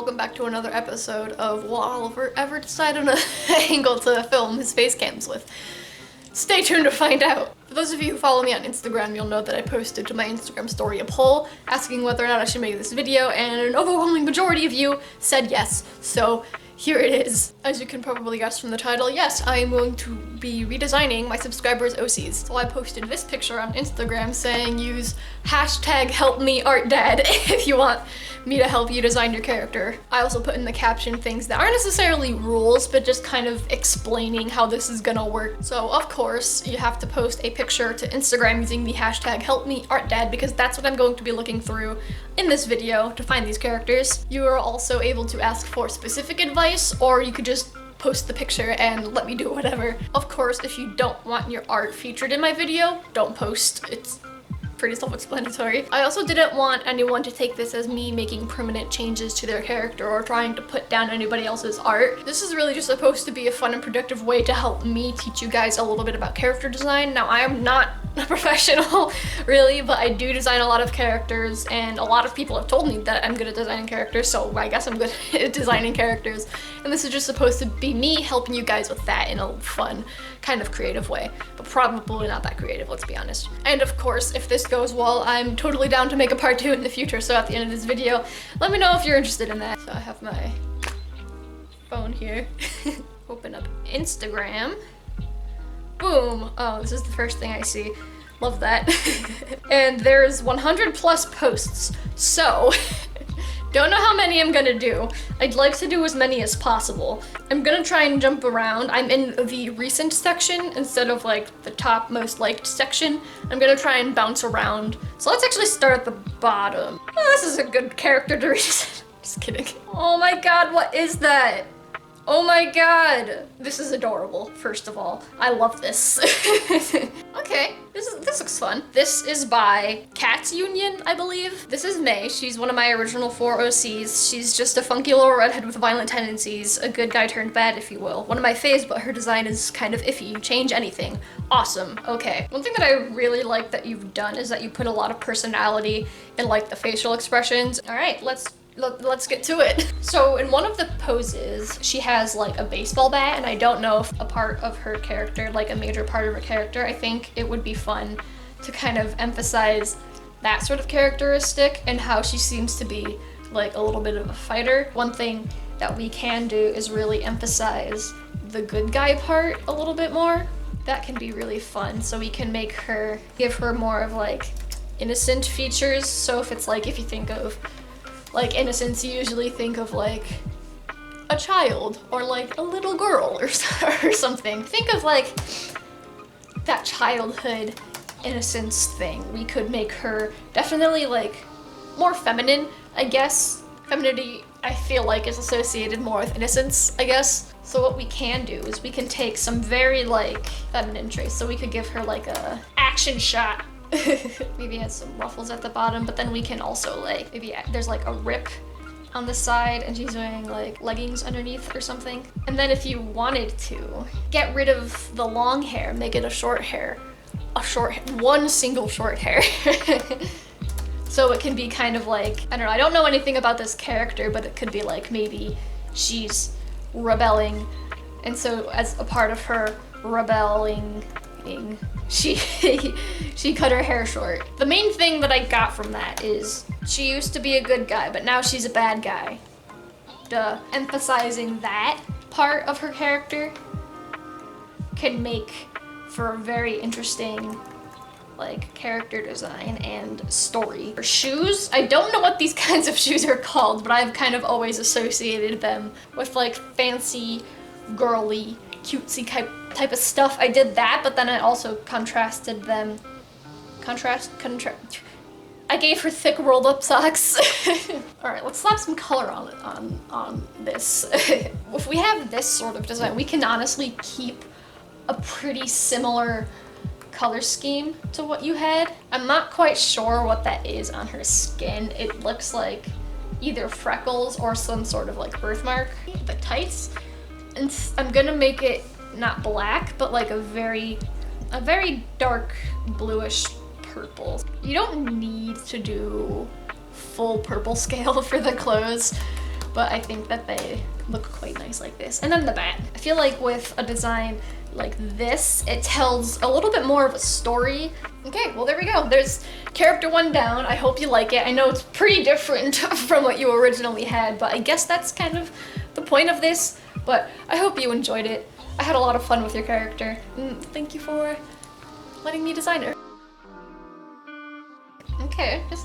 welcome back to another episode of what Oliver ever decided on an angle to film his face cams with. Stay tuned to find out. For those of you who follow me on Instagram, you'll know that I posted to my Instagram story a poll asking whether or not I should make this video, and an overwhelming majority of you said yes. So here it is. As you can probably guess from the title, yes, I am going to be redesigning my subscribers' OCs. So I posted this picture on Instagram saying use #HelpMeArtDad if you want me to help you design your character. I also put in the caption things that aren't necessarily rules, but just kind of explaining how this is gonna work. So of course, you have to post a picture to Instagram using the #HelpMeArtDad because that's what I'm going to be looking through in this video to find these characters. You are also able to ask for specific advice, or you could just post the picture and let me do whatever. Of course, if you don't want your art featured in my video, don't post. It's pretty self-explanatory. I also didn't want anyone to take this as me making permanent changes to their character or trying to put down anybody else's art. This is really just supposed to be a fun and productive way to help me teach you guys a little bit about character design. Now, I am not a professional, really, but I do design a lot of characters, and a lot of people have told me that I'm good at designing characters, so I guess I'm good at designing characters. And this is just supposed to be me helping you guys with that in a fun, kind of creative way, but probably not that creative, let's be honest. And of course, if this goes well, I'm totally down to make a part 2 in the future, so at the end of this video, let me know if you're interested in that. So I have my phone here. Open up Instagram. Boom! Oh, this is the first thing I see. Love that. And there's 100 plus posts, so don't know how many I'm gonna do. I'd like to do as many as possible. I'm gonna try and jump around. I'm in the recent section instead of like the top most liked section. I'm gonna try and bounce around. So let's actually start at the bottom. Oh, this is a good character to redesign. Just kidding. Oh my god, what is that? Oh my god! This is adorable, first of all. I love this. Okay, this looks fun. This is by Cats Union, I believe. This is Mae. She's one of my original 4 OCs. She's just a funky little redhead with violent tendencies. A good guy turned bad, if you will. One of my faves, but her design is kind of iffy. Change anything. Awesome. Okay. One thing that I really like that you've done is that you put a lot of personality in like the facial expressions. All right, let's get to it. So in one of the poses, she has like a baseball bat, and I don't know if a part of her character, like a major part of her character, I think it would be fun to kind of emphasize that sort of characteristic and how she seems to be like a little bit of a fighter. One thing that we can do is really emphasize the good guy part a little bit more. That can be really fun. So we can give her more of like innocent features. So if you think of like innocence, you usually think of like a child or like a little girl or something. Think of like that childhood innocence thing. We could make her definitely like more feminine, I guess. Femininity, I feel like, is associated more with innocence, I guess. So what we can do is we can take some very like feminine traits. So we could give her like a action shot. Maybe add some ruffles at the bottom, but then we can also like, maybe there's like a rip on the side and she's wearing like leggings underneath or something. And then if you wanted to get rid of the long hair, make it one single short hair. So it can be kind of like, I don't know, I don't know anything about this character, but it could be like maybe she's rebelling, and so as a part of her rebelling, she cut her hair short. The main thing that I got from that is she used to be a good guy, but now she's a bad guy. Duh. Emphasizing that part of her character can make for a very interesting like character design and story. For shoes, I don't know what these kinds of shoes are called, but I've kind of always associated them with like fancy, girly, cutesy type of stuff. I did that, but then I also contrasted them. I gave her thick rolled up socks. All right, let's slap some color on this. If we have this sort of design, we can honestly keep a pretty similar color scheme to what you had. I'm not quite sure what that is on her skin. It looks like either freckles or some sort of like birthmark. The tights, and I'm gonna make it not black, but like a very dark bluish purple. You don't need to do full purple scale for the clothes, but I think that they look quite nice like this. And then the bat. I feel like with a design like this, it tells a little bit more of a story. Okay, well there we go. There's character 1 down. I hope you like it. I know it's pretty different from what you originally had, but I guess that's kind of the point of this. But I hope you enjoyed it. I had a lot of fun with your character. Thank you for letting me design her. Okay, this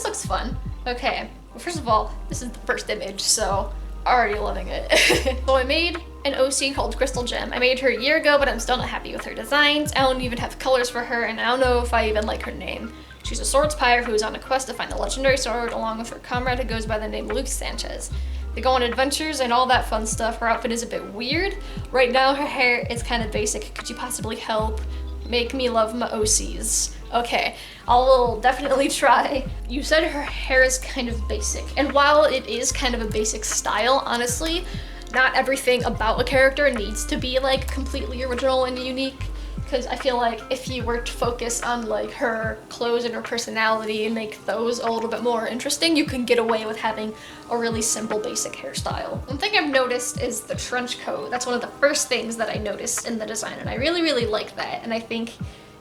looks fun. Okay, well first of all, this is the first image, so already loving it. So I made an OC called Crystal Gem. I made her a year ago, but I'm still not happy with her designs. I don't even have colors for her, and I don't know if I even like her name. She's a swords pirate who is on a quest to find the legendary sword, along with her comrade who goes by the name Luke Sanchez. They go on adventures and all that fun stuff. Her outfit is a bit weird. Right now her hair is kind of basic. Could you possibly help make me love my OCs? Okay, I'll definitely try. You said her hair is kind of basic, and while it is kind of a basic style, honestly, not everything about a character needs to be like completely original and unique. Because I feel like if you were to focus on like her clothes and her personality and make those a little bit more interesting, you can get away with having a really simple basic hairstyle. One thing I've noticed is the trench coat. That's one of the first things that I noticed in the design, and I really like that, and I think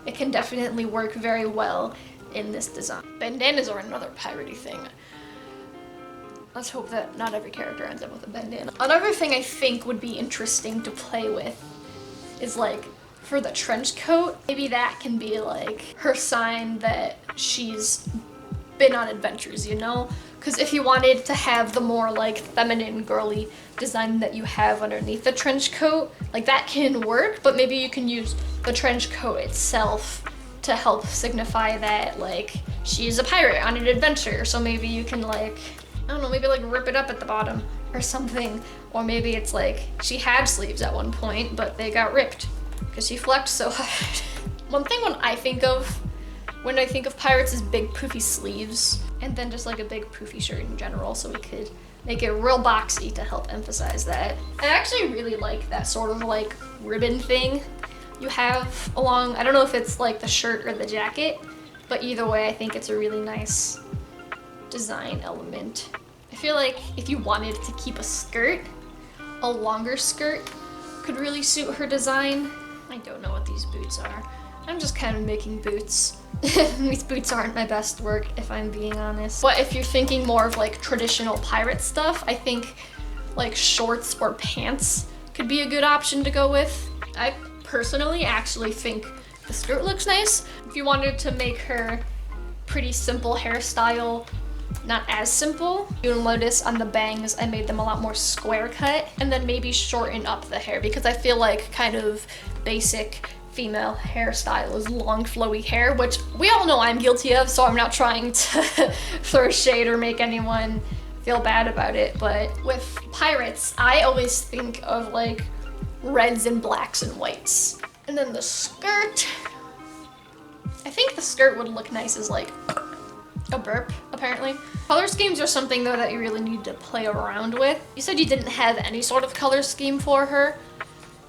it can definitely work very well in this design. Bandanas are another piratey thing. Let's hope that not every character ends up with a bandana. Another thing I think would be interesting to play with is like, for the trench coat, maybe that can be like her sign that she's been on adventures, you know? Because if you wanted to have the more like feminine girly design that you have underneath the trench coat, like that can work, but maybe you can use the trench coat itself to help signify that like she's a pirate on an adventure. So maybe you can like, I don't know, maybe like rip it up at the bottom or something. Or maybe it's like she had sleeves at one point, but they got ripped because she flexed so hard. One thing when I think of pirates is big poofy sleeves, and then just like a big poofy shirt in general, so we could make it real boxy to help emphasize that. I actually really like that sort of like ribbon thing you have along, I don't know if it's like the shirt or the jacket, but either way I think it's a really nice design element. I feel like if you wanted to keep a skirt, a longer skirt could really suit her design. I don't know what these boots are. I'm just kind of making boots. These boots aren't my best work, if I'm being honest. But if you're thinking more of like traditional pirate stuff, I think like shorts or pants could be a good option to go with. I personally actually think the skirt looks nice. If you wanted to make her pretty simple hairstyle, not as simple, you'll notice on the bangs I made them a lot more square cut, and then maybe shorten up the hair, because I feel like kind of basic female hairstyle is long flowy hair, which we all know I'm guilty of, so I'm not trying to throw shade or make anyone feel bad about it. But with pirates, I always think of like reds and blacks and whites. And then the skirt, I think the skirt would look nice as like a burp, apparently. Color schemes are something though that you really need to play around with. You said you didn't have any sort of color scheme for her,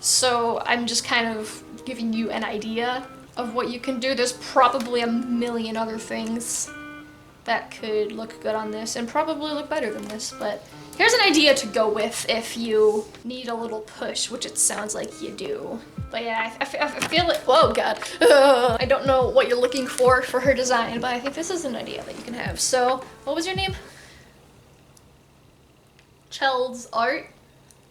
so I'm just kind of giving you an idea of what you can do. There's probably a million other things that could look good on this and probably look better than this, but here's an idea to go with if you need a little push, which it sounds like you do. But yeah, I feel like, whoa, God. I don't know what you're looking for her design, but I think this is an idea that you can have. So, what was your name? Chel's art?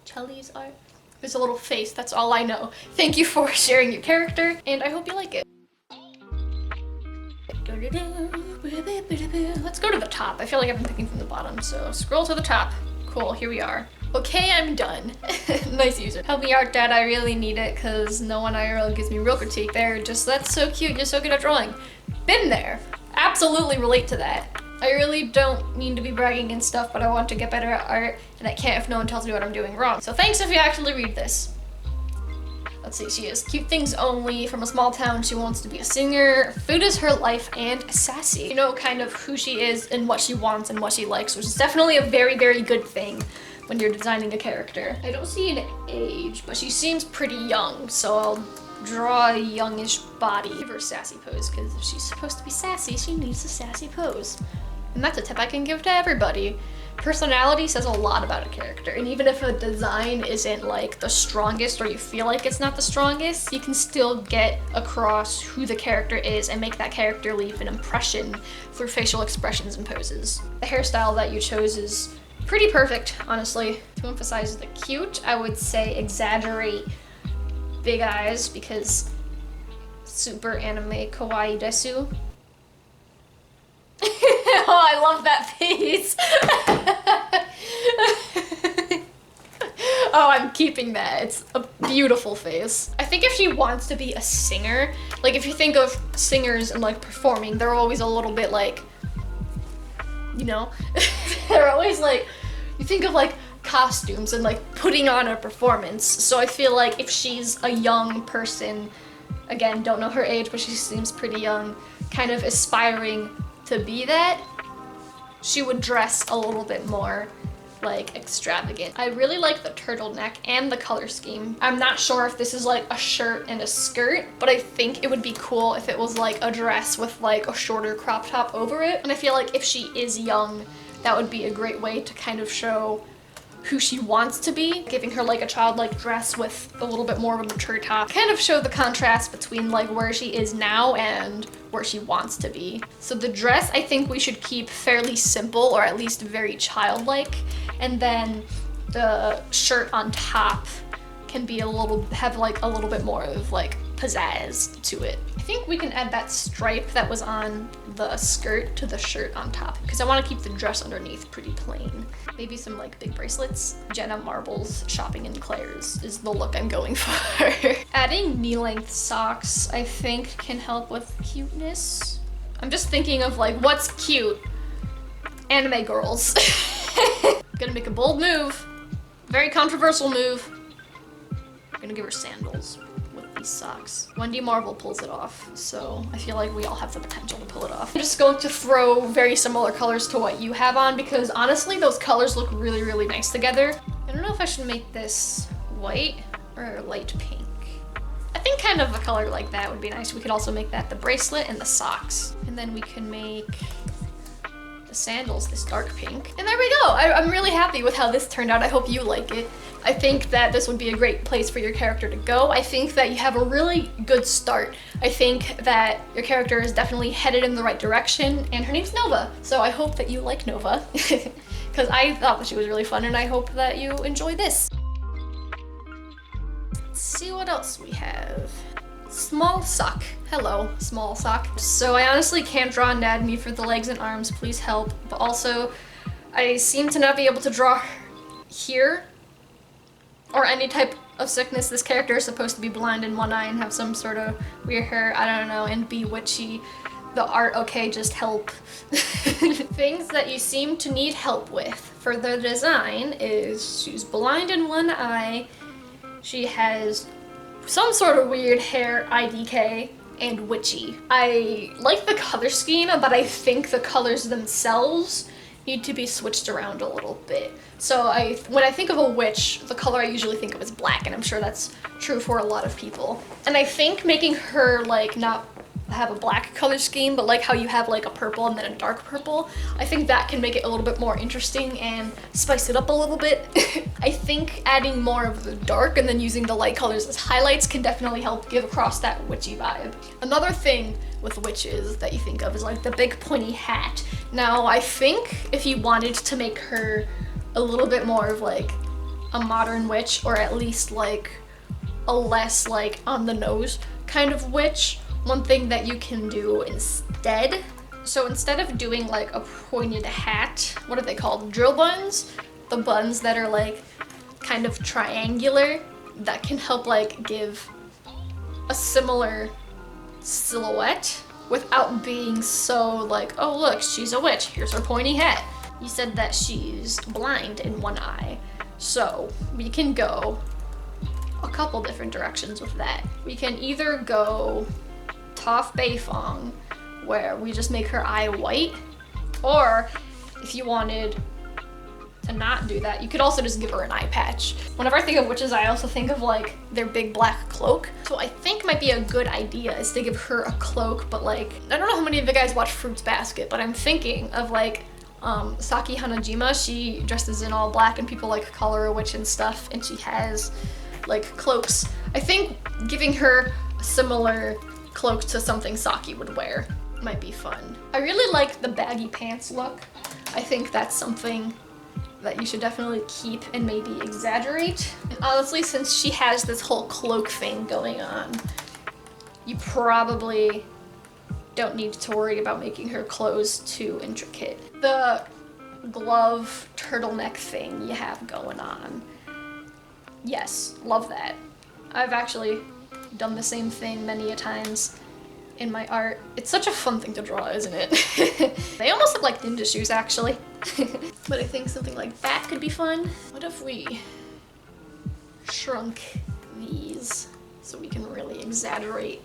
Chelly's art? There's a little face, that's all I know. Thank you for sharing your character, and I hope you like it. Let's go to the top. I feel like I've been picking from the bottom, so scroll to the top. Cool, here we are. Okay, I'm done. Nice user. Help me out, Dad, I really need it, because no one IRL gives me real critique. They're just, that's so cute, you're so good at drawing. Been there. Absolutely relate to that. I really don't mean to be bragging and stuff, but I want to get better at art, and I can't if no one tells me what I'm doing wrong. So thanks if you actually read this. Let's see, she is cute things only, from a small town, she wants to be a singer, food is her life, and sassy. You know kind of who she is and what she wants and what she likes, which is definitely a very, very good thing when you're designing a character. I don't see an age, but she seems pretty young, so I'll draw a youngish body. Give her a sassy pose, because if she's supposed to be sassy, she needs a sassy pose. And that's a tip I can give to everybody. Personality says a lot about a character, and even if a design isn't like the strongest or you feel like it's not the strongest, you can still get across who the character is and make that character leave an impression through facial expressions and poses. The hairstyle that you chose is pretty perfect, honestly. To emphasize the cute, I would say exaggerate big eyes because super anime kawaii desu. Oh, I love that face. Oh, I'm keeping that. It's a beautiful face. I think if she wants to be a singer, like if you think of singers and like performing, they're always a little bit like, you know, they're always like, you think of like costumes and like putting on a performance. So I feel like if she's a young person, again, don't know her age, but she seems pretty young, kind of aspiring to be that, she would dress a little bit more like extravagant. I really like the turtleneck and the color scheme. I'm not sure if this is like a shirt and a skirt, but I think it would be cool if it was like a dress with like a shorter crop top over it. And I feel like if she is young, that would be a great way to kind of show who she wants to be, giving her like a childlike dress with a little bit more of a mature top. Kind of show the contrast between like where she is now and where she wants to be. So the dress, I think we should keep fairly simple or at least very childlike. And then the shirt on top can be have like a little bit more of like pizzazz to it. I think we can add that stripe that was on the skirt to the shirt on top because I want to keep the dress underneath pretty plain. Maybe some like big bracelets. Jenna Marbles shopping in Claire's is the look I'm going for. Adding knee-length socks I think can help with cuteness. I'm just thinking of like what's cute? Anime girls. Gonna make a bold move. Very controversial move. I'm gonna give her sandals with these socks. Wendy Marvel pulls it off, so I feel like we all have the potential to pull it off. I'm just going to throw very similar colors to what you have on because honestly, those colors look really, really nice together. I don't know if I should make this white or light pink. I think kind of a color like that would be nice. We could also make that the bracelet and the socks. And then we can make the sandals this dark pink. And there we go. I'm really happy with how this turned out. I hope you like it. I think that this would be a great place for your character to go. I think that you have a really good start. I think that your character is definitely headed in the right direction, and her name's Nova. So I hope that you like Nova because I thought that she was really fun, and I hope that you enjoy this. Let's see what else we have. Small sock. Hello, small sock. So I honestly can't draw anatomy for the legs and arms, please help. But also, I seem to not be able to draw here or any type of sickness. This character is supposed to be blind in one eye and have some sort of weird hair, I don't know, and be witchy. The art, okay, just help. Things that you seem to need help with for the design is she's blind in one eye, she has some sort of weird hair, IDK, and witchy. I like the color scheme, but I think the colors themselves need to be switched around a little bit. So when I think of a witch, the color I usually think of is black, and I'm sure that's true for a lot of people. And I think making her like not have a black color scheme, but like how you have like a purple and then a dark purple, I think that can make it a little bit more interesting and spice it up a little bit. I think adding more of the dark and then using the light colors as highlights can definitely help give across that witchy vibe. Another thing with witches that you think of is like the big pointy hat. Now I think if you wanted to make her a little bit more of like a modern witch, or at least like a less like on the nose kind of witch, one thing that you can do instead, so instead of doing like a pointed hat, what are they called? Drill buns? The buns that are like kind of triangular, that can help like give a similar silhouette without being so like, oh look, she's a witch, here's her pointy hat. You said that she's blind in one eye, so we can go a couple different directions with that. We can either go Toph Beifong, where we just make her eye white, or if you wanted to not do that, you could also just give her an eye patch. Whenever I think of witches, I also think of like their big black cloak. So I think might be a good idea is to give her a cloak, but like, I don't know how many of you guys watch Fruits Basket, but I'm thinking of like Saki Hanajima. She dresses in all black and people like call her a witch and stuff, and she has like cloaks. I think giving her a similar cloak to something Saki would wear might be fun. I really like the baggy pants look. I think that's something that you should definitely keep and maybe exaggerate. And honestly, since she has this whole cloak thing going on, you probably don't need to worry about making her clothes too intricate. The glove turtleneck thing you have going on, yes, love that. I've actually done the same thing many a times in my art. It's such a fun thing to draw, isn't it? They almost look like ninja shoes, actually. But I think something like that could be fun. What if we shrunk these so we can really exaggerate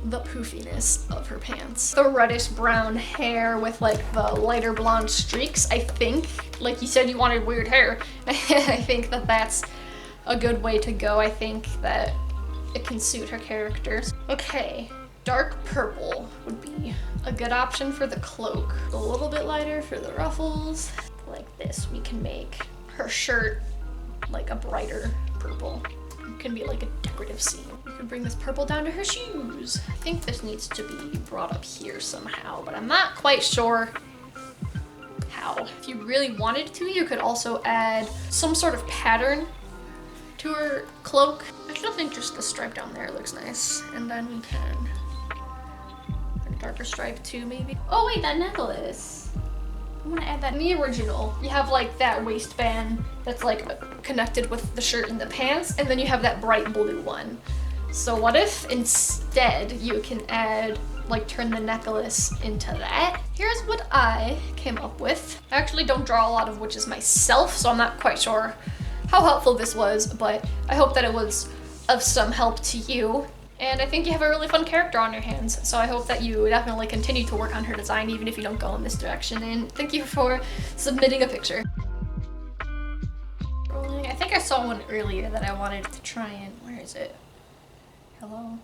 the poofiness of her pants? The reddish brown hair with like the lighter blonde streaks, I think, like you said you wanted weird hair, I think that that's a good way to go. I think that it can suit her characters. Okay, dark purple would be a good option for the cloak. A little bit lighter for the ruffles. Like this, we can make her shirt like a brighter purple. It can be like a decorative scene. We could bring this purple down to her shoes. I think this needs to be brought up here somehow, but I'm not quite sure how. If you really wanted to, you could also add some sort of pattern to her cloak. I still think just the stripe down there looks nice. And then we can add a darker stripe too, maybe. Oh wait, that necklace. I want to add that in the original. You have like that waistband that's like connected with the shirt and the pants, and then you have that bright blue one. So what if instead you can add, like turn the necklace into that? Here's what I came up with. I actually don't draw a lot of witches myself, so I'm not quite sure how helpful this was, but I hope that it was of some help to you. And I think you have a really fun character on your hands, so I hope that you definitely continue to work on her design even if you don't go in this direction. And thank you for submitting a picture. I think I saw one earlier that I wanted to try and, where is it? Hello?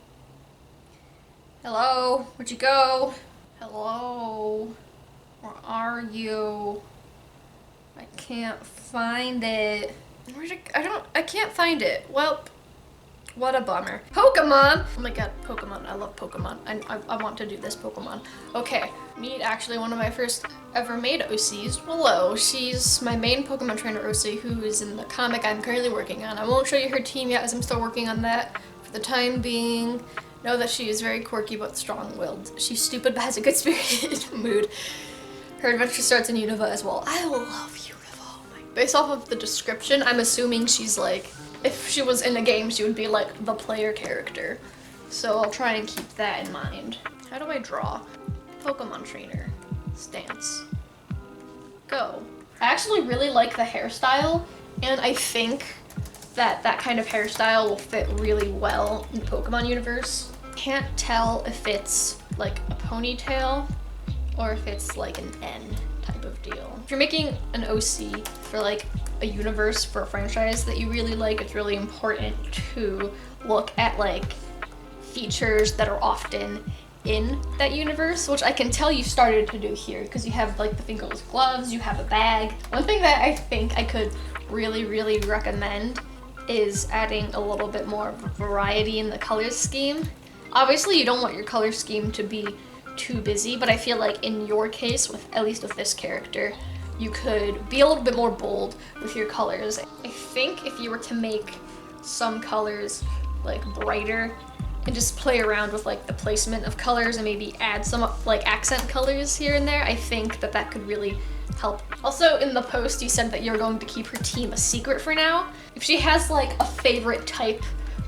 Hello? Where'd you go? Hello? Where are you? I can't find it. Where'd it, I can't find it. Well, what a bummer. Pokemon! Oh my god, Pokemon. I love Pokemon. I want to do this Pokemon. Okay, meet actually one of my first ever made OCs, Willow. She's my main Pokemon trainer OC who is in the comic I'm currently working on. I won't show you her team yet as I'm still working on that. For the time being, know that she is very quirky but strong-willed. She's stupid but has a good spirited mood. Her adventure starts in Unova as well. I love Unova. Oh my. Based off of the description, I'm assuming she's like, if she was in a game, she would be like the player character. So I'll try and keep that in mind. How do I draw? Pokemon trainer. Stance. Go. I actually really like the hairstyle, and I think that that kind of hairstyle will fit really well in the Pokemon universe. Can't tell if it's like a ponytail or if it's like an N type of deal. If you're making an OC for like a universe for a franchise that you really like, it's really important to look at like features that are often in that universe, which I can tell you started to do here because you have like the fingerless gloves, you have a bag. One thing that I think I could really recommend is adding a little bit more variety in the color scheme. Obviously you don't want your color scheme to be too busy, but I feel like in your case, with at least with this character, you could be a little bit more bold with your colors. I think if you were to make some colors like brighter and just play around with like the placement of colors and maybe add some like accent colors here and there, I think that that could really help. Also in the post you said that you're going to keep her team a secret for now. If she has like a favorite type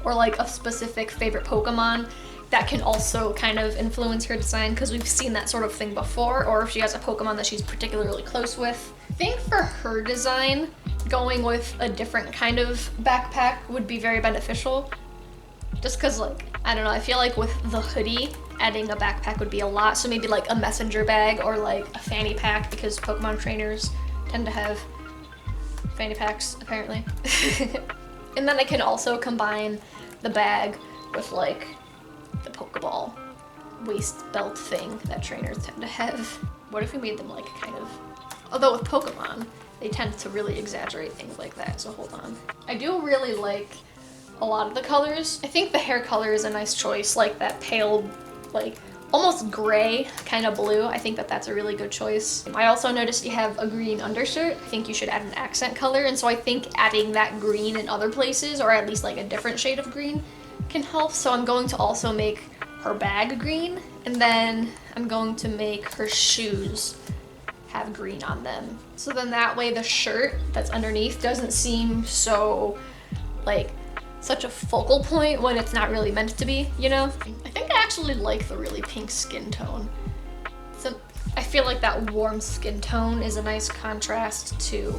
or like a specific favorite Pokemon, that can also kind of influence her design because we've seen that sort of thing before, or if she has a Pokemon that she's particularly close with. I think for her design, going with a different kind of backpack would be very beneficial. Just because like, I don't know, I feel like with the hoodie, adding a backpack would be a lot. So maybe like a messenger bag or like a fanny pack, because Pokemon trainers tend to have fanny packs apparently. And then I can also combine the bag with like the Pokeball waist belt thing that trainers tend to have. What if we made them like kind of, although with Pokemon, they tend to really exaggerate things like that, so hold on. I do really like a lot of the colors. I think the hair color is a nice choice, like that pale, like almost gray kind of blue. I think that that's a really good choice. I also noticed you have a green undershirt. I think you should add an accent color, and so I think adding that green in other places, or at least like a different shade of green, can help. So I'm going to also make her bag green, and then I'm going to make her shoes have green on them. So then that way the shirt that's underneath doesn't seem so like such a focal point when it's not really meant to be, you know? I think I actually like the really pink skin tone. So I feel like that warm skin tone is a nice contrast to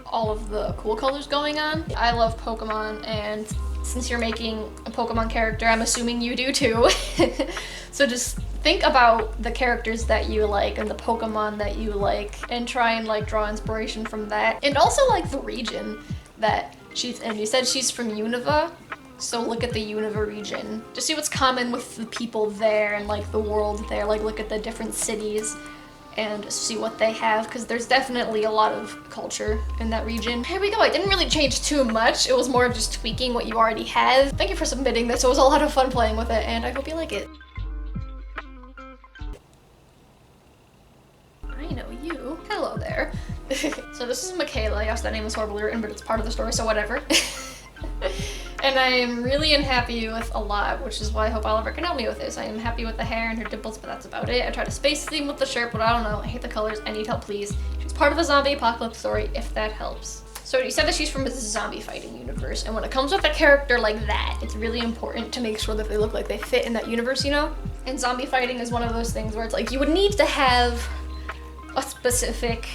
all of the cool colors going on. I love Pokemon, and since you're making a Pokemon character, I'm assuming you do too. So just think about the characters that you like and the Pokemon that you like, and try and like draw inspiration from that. And also like the region that she's in. You said she's from Unova, so look at the Unova region. Just see what's common with the people there and like the world there. Like look at the different cities and see what they have, because there's definitely a lot of culture in that region. Here we go. I didn't really change too much. It was more of just tweaking what you already have. Thank you for submitting this. It was a lot of fun playing with it, and I hope you like it. I know you. Hello there. So this is Makayla. Yes, that name was horribly written, but it's part of the story, so whatever. And I am really unhappy with a lot, which is why I hope Oliver can help me with this. I am happy with the hair and her dimples, but that's about it. I tried to space theme with the shirt, but I don't know. I hate the colors. I need help, please. She's part of a zombie apocalypse story, if that helps. So you said that she's from a zombie fighting universe, and when it comes with a character like that, it's really important to make sure that they look like they fit in that universe, you know? And zombie fighting is one of those things where it's like you would need to have a specific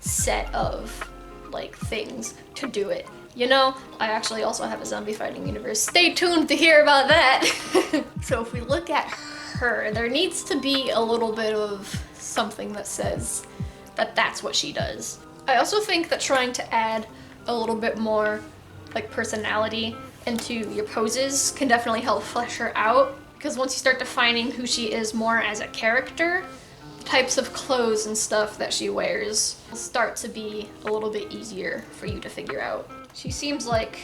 set of like things to do it, you know? I actually also have a zombie fighting universe. Stay tuned to hear about that. So if we look at her, there needs to be a little bit of something that says that that's what she does. I also think that trying to add a little bit more like personality into your poses can definitely help flesh her out, because once you start defining who she is more as a character, types of clothes and stuff that she wears will start to be a little bit easier for you to figure out. She seems like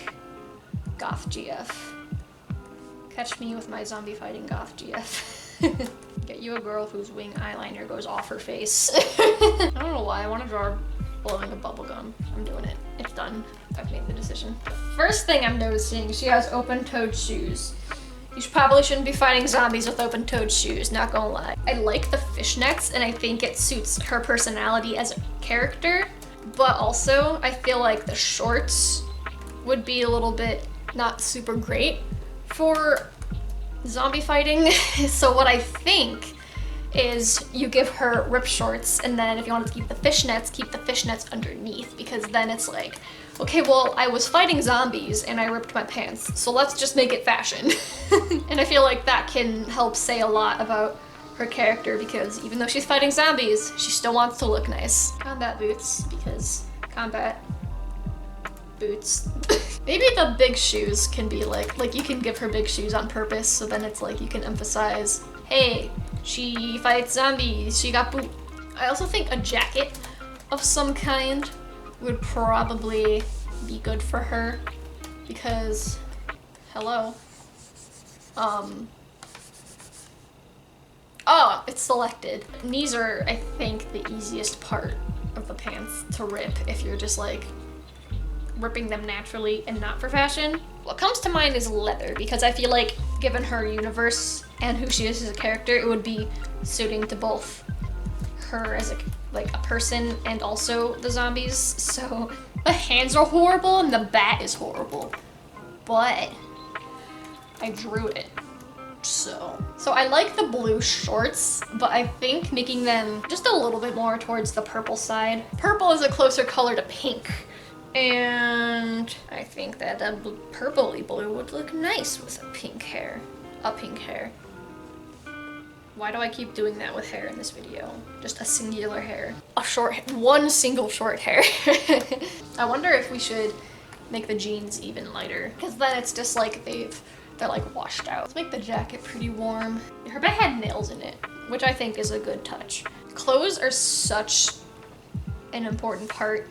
goth GF. Catch me with my zombie fighting goth GF. Get you a girl whose wing eyeliner goes off her face. I don't know why, I want to draw her blowing a bubble gum. I'm doing it. It's done. I've made the decision. First thing I'm noticing, she has open-toed shoes. You probably shouldn't be fighting zombies with open-toed shoes, not gonna lie. I like the fishnets, and I think it suits her personality as a character, but also I feel like the shorts would be a little bit not super great for zombie fighting. So what I think is you give her ripped shorts, and then if you want to keep the fishnets underneath, because then it's like, okay, well, I was fighting zombies and I ripped my pants, so let's just make it fashion. And I feel like that can help say a lot about her character, because even though she's fighting zombies, she still wants to look nice. Combat boots, because combat boots. Maybe the big shoes can be like you can give her big shoes on purpose, so then it's like you can emphasize, hey, she fights zombies, she got boot. I also think a jacket of some kind would probably be good for her, because, hello. Oh, it's selected. Knees are, I think, the easiest part of the pants to rip if you're just like ripping them naturally and not for fashion. What comes to mind is leather, because I feel like given her universe and who she is as a character, it would be suiting to both her as a person and also the zombies. So the hands are horrible and the bat is horrible, but I drew it. So I like the blue shorts, but I think making them just a little bit more towards the purple side. Purple is a closer color to pink, and I think that the purpley blue would look nice with a pink hair. Why do I keep doing that with hair in this video? Just a singular hair. One single short hair. I wonder if we should make the jeans even lighter, because then it's just like they've they're like washed out. Let's make the jacket pretty warm. Her bag had nails in it, which I think is a good touch. Clothes are such an important part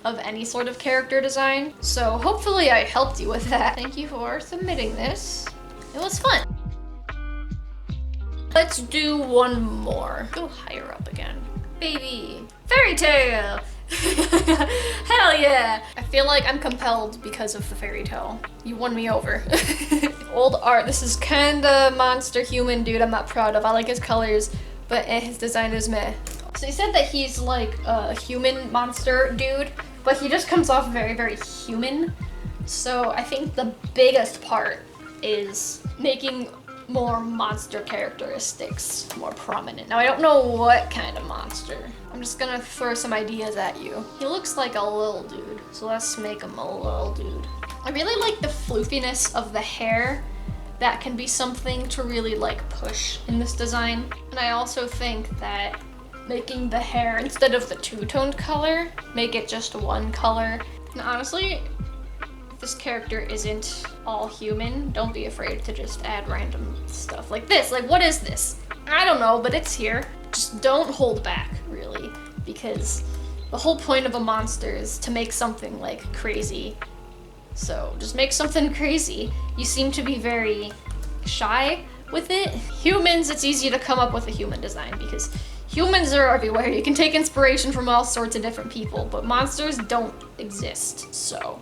of any sort of character design, so hopefully I helped you with that. Thank you for submitting this. It was fun. Let's do one more. Go higher up again. Baby. Fairy tale. Hell yeah. I feel like I'm compelled because of the fairy tale. You won me over. Old art. This is kinda monster human dude I'm not proud of. I like his colors, but his design is meh. So he said that he's like a human monster dude, but he just comes off very, very human. So I think the biggest part is making more monster characteristics more prominent. Now I don't know what kind of monster. I'm just gonna throw some ideas at you. He looks like a little dude, so let's make him a little dude. I really like the floofiness of the hair. That can be something to really like push in this design. And I also think that making the hair, instead of the two-toned color, make it just one color. And honestly, if this character isn't all human, don't be afraid to just add random stuff like this. Like, what is this? I don't know, but it's here. Just don't hold back, really, because the whole point of a monster is to make something like crazy. So just make something crazy. You seem to be very shy with it. Humans, it's easy to come up with a human design because humans are everywhere. You can take inspiration from all sorts of different people, but monsters don't exist, so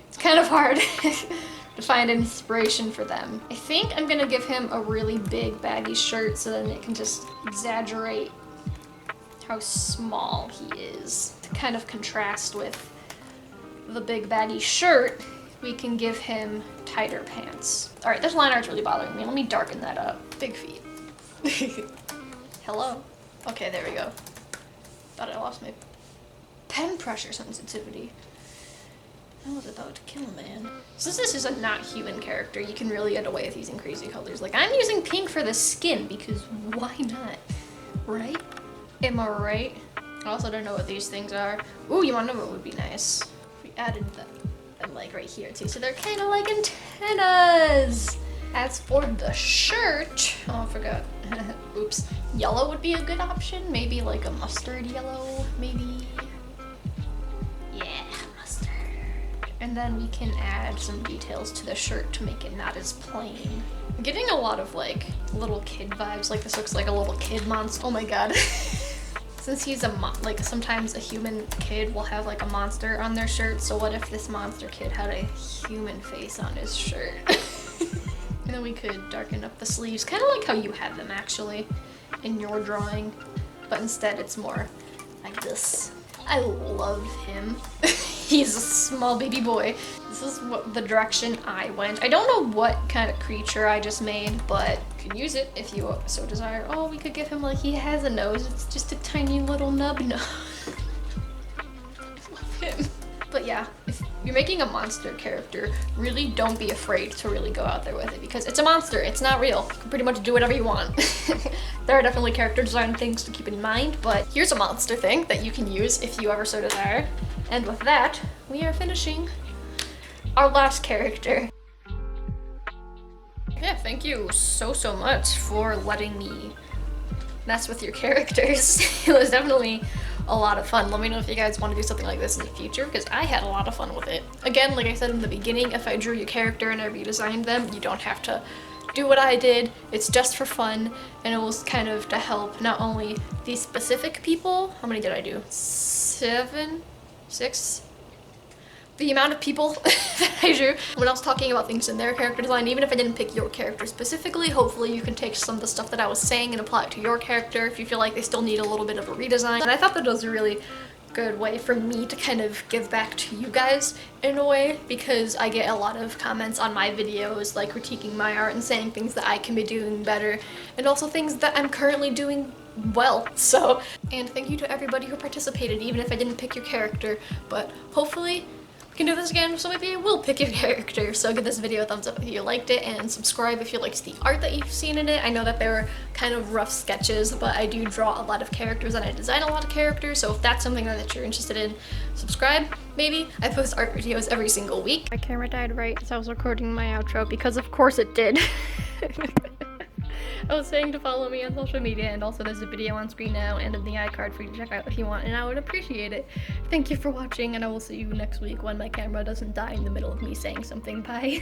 it's kind of hard to find inspiration for them. I think I'm gonna give him a really big baggy shirt so then it can just exaggerate how small he is. To kind of contrast with the big baggy shirt, we can give him tighter pants. All right, this line art's really bothering me. Let me darken that up. Big feet. Hello. Okay, there we go. Thought I lost my pen pressure sensitivity. I was about to kill a man. Since this is a not human character, you can really get away with using crazy colors. Like, I'm using pink for the skin because why not? Right? Am I right? I also don't know what these things are. Ooh, you wanna know what would be nice? If we added them like right here too. So they're kind of like antennas. As for the shirt, oh, I forgot. Oops. Yellow would be a good option. Maybe like a mustard yellow, maybe. Yeah, mustard. And then we can add some details to the shirt to make it not as plain. I'm getting a lot of like little kid vibes. Like this looks like a little kid monster. Oh my god. Since he's like sometimes a human kid will have like a monster on their shirt. So what if this monster kid had a human face on his shirt? And then we could darken up the sleeves, kind of like how you had them actually in your drawing, but instead it's more like this. I love him. He's a small baby boy. This is what the direction I went. I don't know what kind of creature I just made, but you can use it if you so desire. Oh, we could give him like he has a nose. It's just a tiny little nub nose. I love him. But yeah, if you're making a monster character, really don't be afraid to really go out there with it because it's a monster, it's not real. You can pretty much do whatever you want. There are definitely character design things to keep in mind, but here's a monster thing that you can use if you ever so desire. And with that, we are finishing our last character. Yeah, thank you so much for letting me mess with your characters. It was definitely a lot of fun. Let me know if you guys want to do something like this in the future because I had a lot of fun with it. Again, like I said in the beginning, if I drew your character and I redesigned them, you don't have to do what I did. It's just for fun, and it was kind of to help not only these specific people. How many did I do? 7? 6? The amount of people that I drew when I was talking about things in their character design, even if I didn't pick your character specifically, hopefully you can take some of the stuff that I was saying and apply it to your character if you feel like they still need a little bit of a redesign. And I thought that was a really good way for me to kind of give back to you guys in a way, because I get a lot of comments on my videos like critiquing my art and saying things that I can be doing better and also things that I'm currently doing well. So, and thank you to everybody who participated, even if I didn't pick your character, but hopefully We can do this again, so maybe I will pick your character. So give this video a thumbs up if you liked it, and subscribe if you liked the art that you've seen in it. I know that they were kind of rough sketches, but I do draw a lot of characters and I design a lot of characters, so if that's something that you're interested in, subscribe, maybe. I post art videos every single week. My camera died right as I was recording my outro, because of course it did. I was saying to follow me on social media, and also there's a video on screen now and in the iCard for you to check out if you want, and I would appreciate it. Thank you for watching, and I will see you next week when my camera doesn't die in the middle of me saying something. Bye.